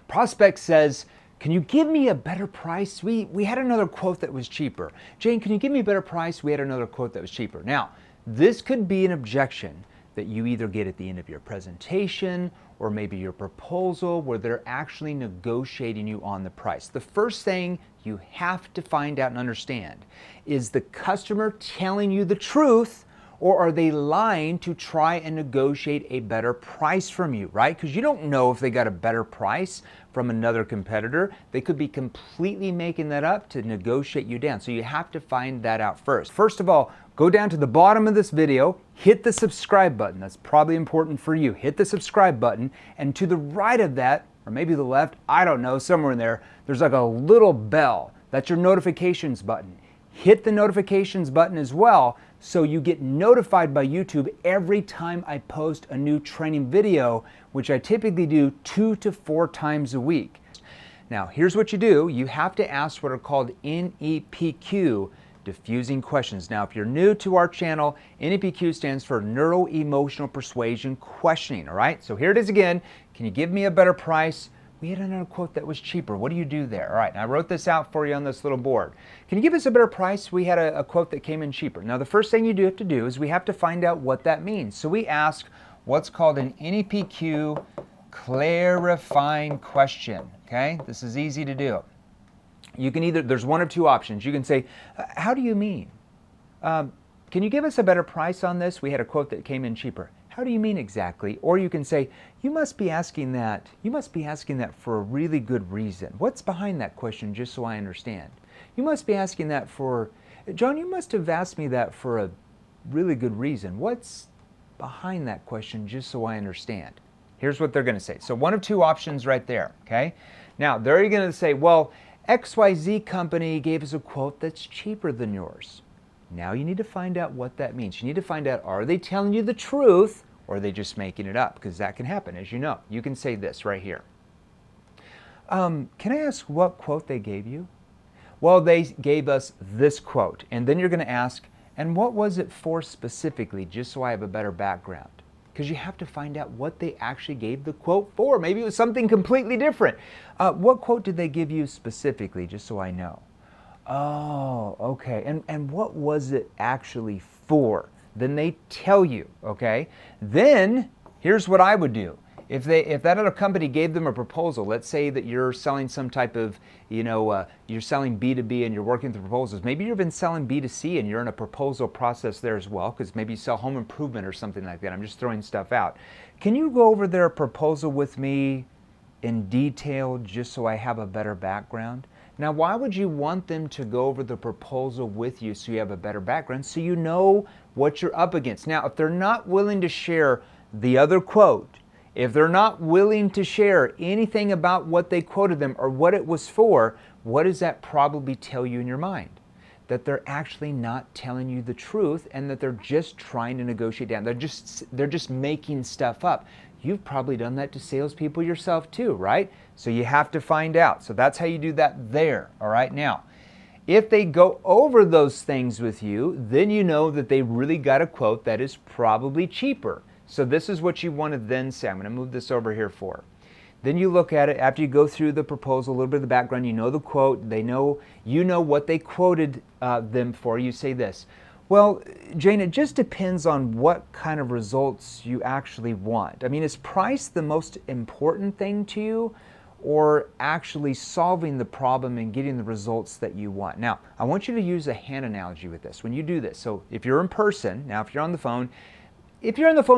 Prospect says, can you give me a better price? We had another quote that was cheaper. Jane, can you give me a better price? We had another quote that was cheaper. Now, this could be an objection that you either get at the end of your presentation or maybe your proposal where they're actually negotiating you on the price. The first thing you have to find out and understand is the customer telling you the truth, or are they lying to try and negotiate a better price from you, right? Because you don't know if they got a better price from another competitor. They could be completely making that up to negotiate you down. So you have to find that out first. First of all, go down to the bottom of this video, hit the subscribe button. That's probably important for you. Hit the subscribe button, and to the right of that, or maybe the left, I don't know, somewhere in there, there's like a little bell. That's your notifications button. Hit the notifications button as well so you get notified by YouTube every time I post a new training video, which I typically do 2 to 4 times a week. Now, here's what you do. You have to ask what are called NEPQ, diffusing questions. Now, if you're new to our channel, NEPQ stands for Neuro-Emotional Persuasion Questioning, all right? So here it is again. Can you give me a better price? We had another quote that was cheaper. What do you do there? All right, and I wrote this out for you on this little board. Can you give us a better price? We had a quote that came in cheaper. Now, the first thing you do have to do is we have to find out what that means. So we ask what's called an NEPQ clarifying question, okay? This is easy to do. You can either, there's one of two options. You can say, how do you mean? Can you give us a better price on this? We had a quote that came in cheaper. How do you mean exactly? Or you can say, you must be asking that for a really good reason. What's behind that question, just so I understand? You must be asking that for, John, you must have asked me that for a really good reason. What's behind that question, just so I understand? Here's what they're going to say. So one of two options right there, okay? Now, they're going to say, well, XYZ company gave us a quote that's cheaper than yours. Now you need to find out what that means. You need to find out, are they telling you the truth or are they just making it up? Because that can happen, as you know. You can say this right here. Can I ask what quote they gave you? Well, they gave us this quote. And then you're going to ask, and what was it for specifically, just so I have a better background? Because you have to find out what they actually gave the quote for. Maybe it was something completely different. What quote did they give you specifically, just so I know? Oh, okay. And what was it actually for? Then they tell you, okay? Then here's what I would do. If that other company gave them a proposal, let's say that you're selling some type of, you're selling B2B and you're working through proposals. Maybe you've been selling B2C and you're in a proposal process there as well, because maybe you sell home improvement or something like that. I'm just throwing stuff out. Can you go over their proposal with me in detail just so I have a better background? Now, why would you want them to go over the proposal with you so you have a better background, so you know what you're up against? Now, if they're not willing to share the other quote, if they're not willing to share anything about what they quoted them or what it was for, what does that probably tell you in your mind? That they're actually not telling you the truth and that they're just trying to negotiate down. They're just making stuff up. You've probably done that to salespeople yourself too, right? So you have to find out. So that's how you do that there, all right? Now, if they go over those things with you, then you know that they really got a quote that is probably cheaper. So this is what you want to then say. I'm going to move this over here for. Then you look at it after you go through the proposal, a little bit of the background, you know the quote, you know what they quoted them for. You say this, well, Jane, it just depends on what kind of results you actually want. I mean, is price the most important thing to you, or actually solving the problem and getting the results that you want? Now, I want you to use a hand analogy with this when you do this. So if you're in person, now if you're on the phone,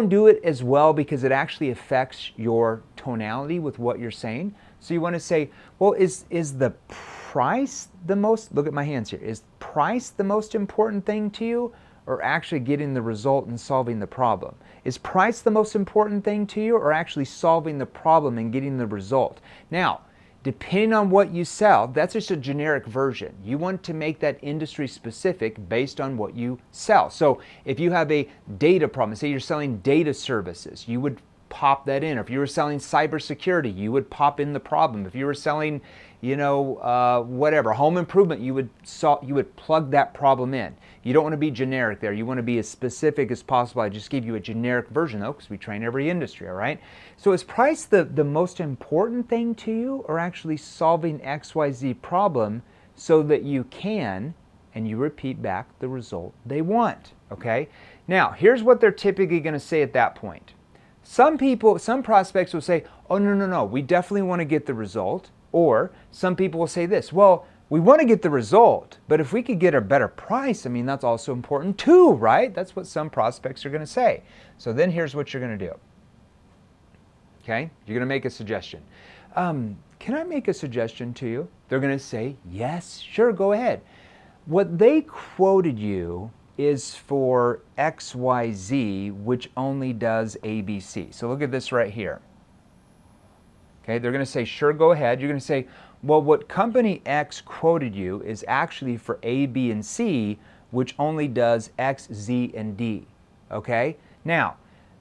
do it as well, because it actually affects your tonality with what you're saying. So you want to say, well, is the price the most, look at my hands here, is price the most important thing to you, or actually getting the result and solving the problem? Is price the most important thing to you, or actually solving the problem and getting the result? Now, depending on what you sell, that's just a generic version. You want to make that industry specific based on what you sell. So if you have a data problem, say you're selling data services, you would pop that in. Or if you were selling cybersecurity, you would pop in the problem. If you were selling, whatever, home improvement, you would plug that problem in. You don't want to be generic there. You want to be as specific as possible. I just gave you a generic version though, because we train every industry, all right? So is price the most important thing to you, or actually solving XYZ problem so that you can, and you repeat back the result they want, okay? Now, here's what they're typically going to say at that point. Some prospects will say, oh, no, we definitely want to get the result. Or some people will say this, well, we want to get the result, but if we could get a better price, I mean, that's also important too, right? That's what some prospects are going to say. So then here's what you're going to do. Okay? You're going to make a suggestion. Can I make a suggestion to you? They're going to say, yes, sure, go ahead. What they quoted you is for XYZ, which only does ABC. So look at this right here. Okay, they're going to say, sure, go ahead. You're going to say, well, what company X quoted you is actually for A, B, and C, which only does X, Z, and D. Okay? Now,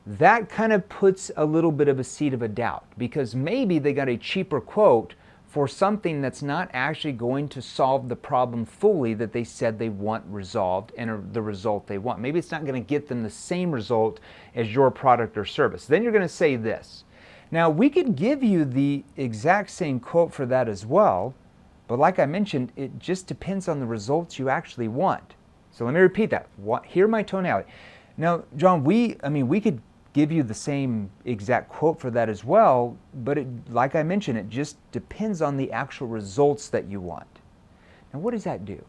that kind of puts a little bit of a seed of a doubt, because maybe they got a cheaper quote for something that's not actually going to solve the problem fully that they said they want resolved and the result they want. Maybe it's not going to get them the same result as your product or service. Then you're going to say this. Now, we could give you the exact same quote for that as well, but like I mentioned, it just depends on the results you actually want. So let me repeat that. Hear my tonality. Now, John, we could give you the same exact quote for that as well, but like I mentioned, it just depends on the actual results that you want. Now, what does that do?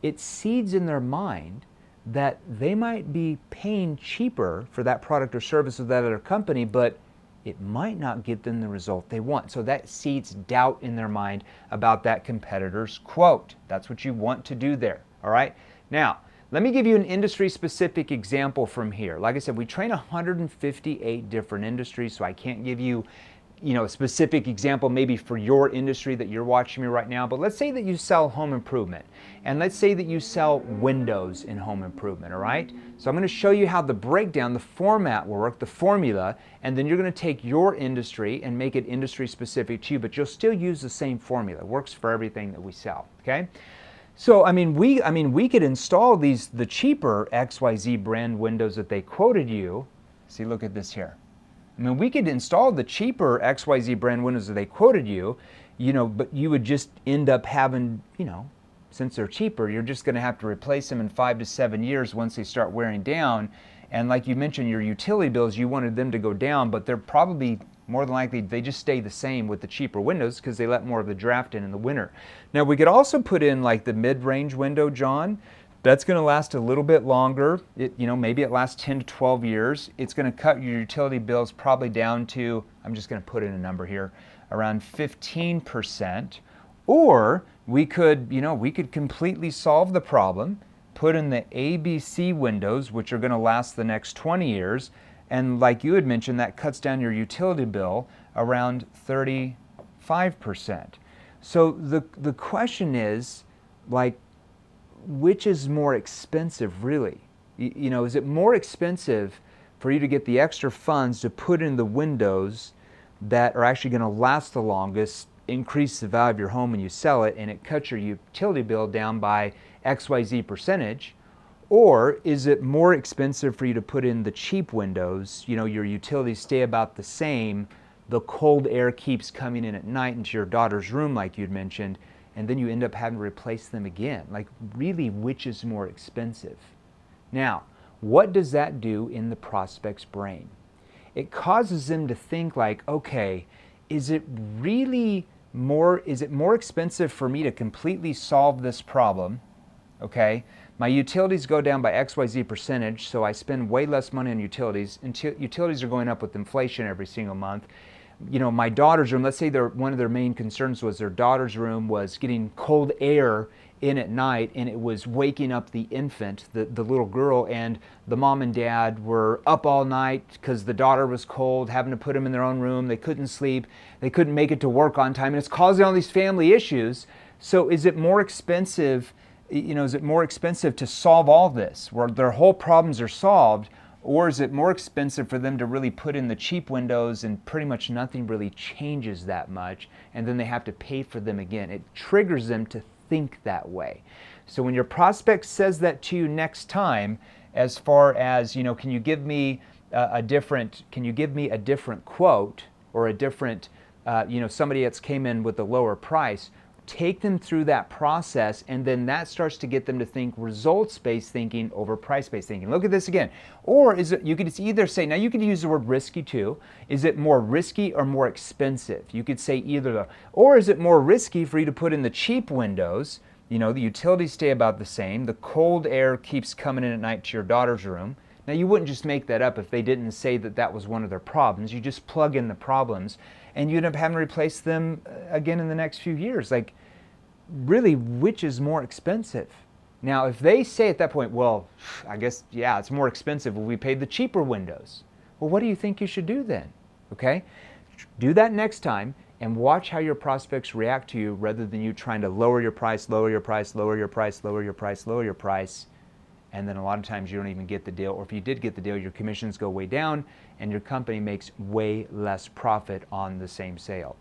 It seeds in their mind that they might be paying cheaper for that product or service of that other company, but it might not get them the result they want. So that seeds doubt in their mind about that competitor's quote. That's what you want to do there, all right? Now, let me give you an industry-specific example from here. Like I said, we train 158 different industries, so I can't give you, a specific example maybe for your industry that you're watching me right now, but let's say that you sell home improvement, and let's say that you sell windows in home improvement, all right? So I'm going to show you how the breakdown, the format will work, the formula, and then you're going to take your industry and make it industry specific to you, but you'll still use the same formula. It works for everything that we sell, okay? So, we could install the cheaper XYZ brand windows that they quoted you. See, look at this here. We could install the cheaper XYZ brand windows that they quoted you, but you would just end up having, since they're cheaper, you're just going to have to replace them in 5 to 7 years once they start wearing down. And like you mentioned, your utility bills, you wanted them to go down, but they're probably, more than likely, they just stay the same with the cheaper windows because they let more of the draft in the winter. Now, we could also put in like the mid-range window, John. That's going to last a little bit longer. Maybe it lasts 10 to 12 years. It's going to cut your utility bills probably down to, I'm just going to put in a number here, around 15%. Or we could completely solve the problem, put in the ABC windows, which are going to last the next 20 years, and like you had mentioned, that cuts down your utility bill around 35%. So the question is, like, which is more expensive, really? Is it more expensive for you to get the extra funds to put in the windows that are actually going to last the longest, increase the value of your home when you sell it, and it cuts your utility bill down by XYZ percentage? Or is it more expensive for you to put in the cheap windows, your utilities stay about the same, the cold air keeps coming in at night into your daughter's room like you'd mentioned, and then you end up having to replace them again? Like, really, which is more expensive? Now, what does that do in the prospect's brain? It causes them to think like, okay, is it more expensive for me to completely solve this problem? Okay, my utilities go down by XYZ percentage, so I spend way less money on utilities. Utilities are going up with inflation every single month. My daughter's room, let's say one of their main concerns was their daughter's room was getting cold air in at night, and it was waking up the infant, the little girl, and the mom and dad were up all night because the daughter was cold, having to put them in their own room. They couldn't sleep. They couldn't make it to work on time, and it's causing all these family issues. So is it more expensive, to solve all this, where their whole problems are solved, Or is it more expensive for them to really put in the cheap windows and pretty much nothing really changes that much, and then they have to pay for them again? It triggers them to think that way. So when your prospect says that to you next time, as far as, can you give me a different quote, or a different, somebody that's came in with a lower price, take them through that process, and then that starts to get them to think results-based thinking over price-based thinking. Look at this again. Or is it, you could either say, now you could use the word risky too. Is it more risky or more expensive? You could say either. Or is it more risky for you to put in the cheap windows? The utilities stay about the same. The cold air keeps coming in at night to your daughter's room. Now, you wouldn't just make that up if they didn't say that that was one of their problems. You just plug in the problems, and you end up having to replace them again in the next few years. Like, really, which is more expensive? Now, if they say at that point, well, I guess, yeah, it's more expensive. Well, we paid the cheaper windows. Well, what do you think you should do then? Okay? Do that next time, and watch how your prospects react to you, rather than you trying to lower your price, lower your price, lower your price, lower your price, lower your price. And then a lot of times you don't even get the deal, or if you did get the deal, your commissions go way down and your company makes way less profit on the same sale.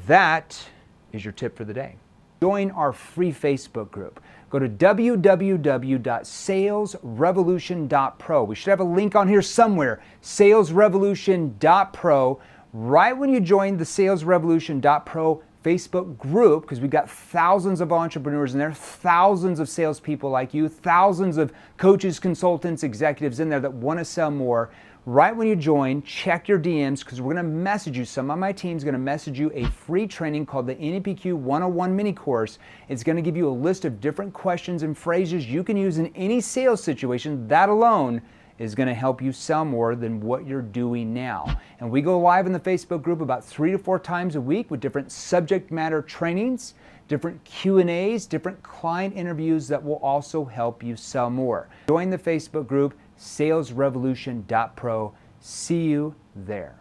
That is your tip for the day. Join our free Facebook group. Go to www.salesrevolution.pro. We should have a link on here somewhere, salesrevolution.pro. Right when you join the salesrevolution.pro Facebook group, because we've got thousands of entrepreneurs in there, thousands of salespeople like you, thousands of coaches, consultants, executives in there that want to sell more. Right when you join, check your DMs, because we're going to message you. Some of my team's going to message you a free training called the NEPQ 101 mini course. It's going to give you a list of different questions and phrases you can use in any sales situation. That alone is going to help you sell more than what you're doing now. And we go live in the Facebook group about 3 to 4 times a week with different subject matter trainings, different Q&As, different client interviews that will also help you sell more. Join the Facebook group, salesrevolution.pro. See you there.